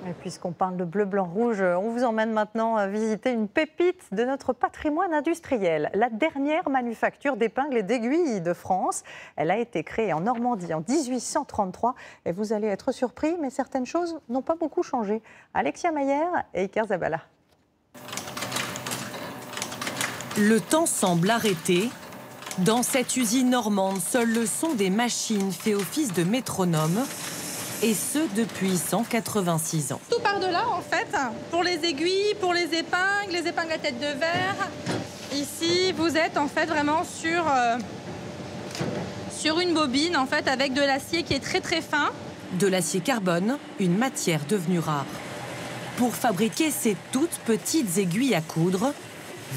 Et puisqu'on parle de bleu, blanc, rouge, on vous emmène maintenant visiter une pépite de notre patrimoine industriel. La dernière manufacture d'épingles et d'aiguilles de France. Elle a été créée en Normandie en 1833. Et vous allez être surpris, mais certaines choses n'ont pas beaucoup changé. Alexia Mayer et Iker Zabala. Le temps semble arrêté. Dans cette usine normande, seul le son des machines fait office de métronome. Et ce, depuis 186 ans. Tout part de là, en fait, pour les aiguilles, pour les épingles à tête de verre. Ici, vous êtes en fait vraiment sur une bobine, en fait, avec de l'acier qui est très très fin. De l'acier carbone, une matière devenue rare. Pour fabriquer ces toutes petites aiguilles à coudre,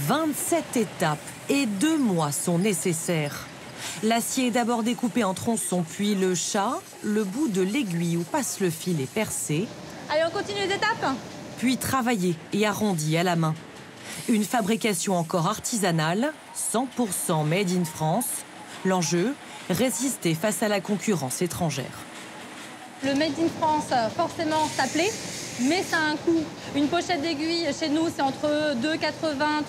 27 étapes et 2 mois sont nécessaires. L'acier est d'abord découpé en tronçons, puis le chat, le bout de l'aiguille où passe le fil est percé. Allez, on continue les étapes. Puis travaillé et arrondi à la main. Une fabrication encore artisanale, 100% made in France. L'enjeu, résister face à la concurrence étrangère. Le made in France, forcément, ça plaît, mais ça a un coût. Une pochette d'aiguille, chez nous, c'est entre 2,80 € et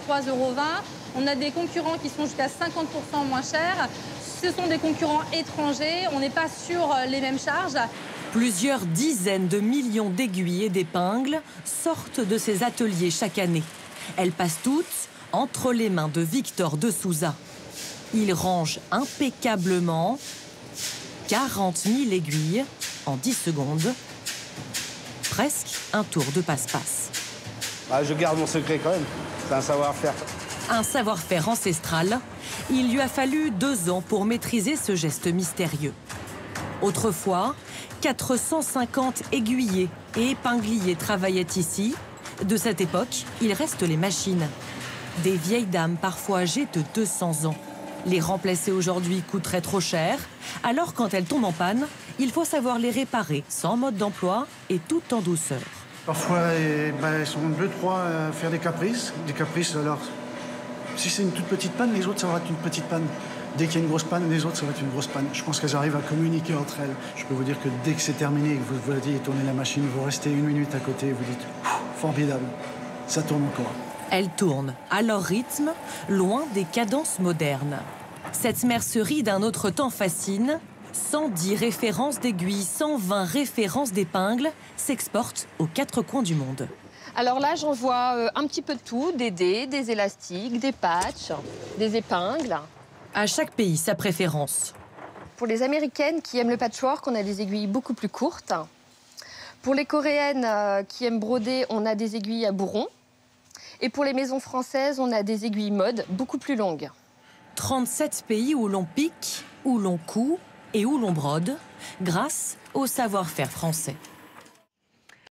3,20 €. On a des concurrents qui sont jusqu'à 50% moins chers. Ce sont des concurrents étrangers. On n'est pas sur les mêmes charges. Plusieurs dizaines de millions d'aiguilles et d'épingles sortent de ces ateliers chaque année. Elles passent toutes entre les mains de Victor de Souza. Il range impeccablement 40 000 aiguilles en 10 secondes. Presque un tour de passe-passe. Je garde mon secret quand même. C'est un savoir-faire. Un savoir-faire ancestral. Il lui a fallu 2 ans pour maîtriser ce geste mystérieux. Autrefois, 450 aiguillés et épingliers travaillaient ici. De cette époque, il reste les machines. Des vieilles dames parfois âgées de 200 ans. Les remplacer aujourd'hui coûterait trop cher. Alors quand elles tombent en panne, il faut savoir les réparer sans mode d'emploi et tout en douceur. Parfois, elles sont 2-3 à faire des caprices. Alors, si c'est une toute petite panne, les autres, ça va être une petite panne. Dès qu'il y a une grosse panne, les autres, ça va être une grosse panne. Je pense qu'elles arrivent à communiquer entre elles. Je peux vous dire que dès que c'est terminé et que vous voyez tourner la machine, vous restez 1 minute à côté et vous dites « formidable, ça tourne encore ». Elles tournent à leur rythme, loin des cadences modernes. Cette mercerie d'un autre temps fascine. 110 références d'aiguilles, 120 références d'épingles s'exportent aux 4 coins du monde. Alors là, j'en vois un petit peu de tout, des dés, des élastiques, des patchs, des épingles. À chaque pays, sa préférence. Pour les Américaines qui aiment le patchwork, on a des aiguilles beaucoup plus courtes. Pour les Coréennes qui aiment broder, on a des aiguilles à bourron. Et pour les maisons françaises, on a des aiguilles mode beaucoup plus longues. 37 pays où l'on pique, où l'on coud et où l'on brode, grâce au savoir-faire français.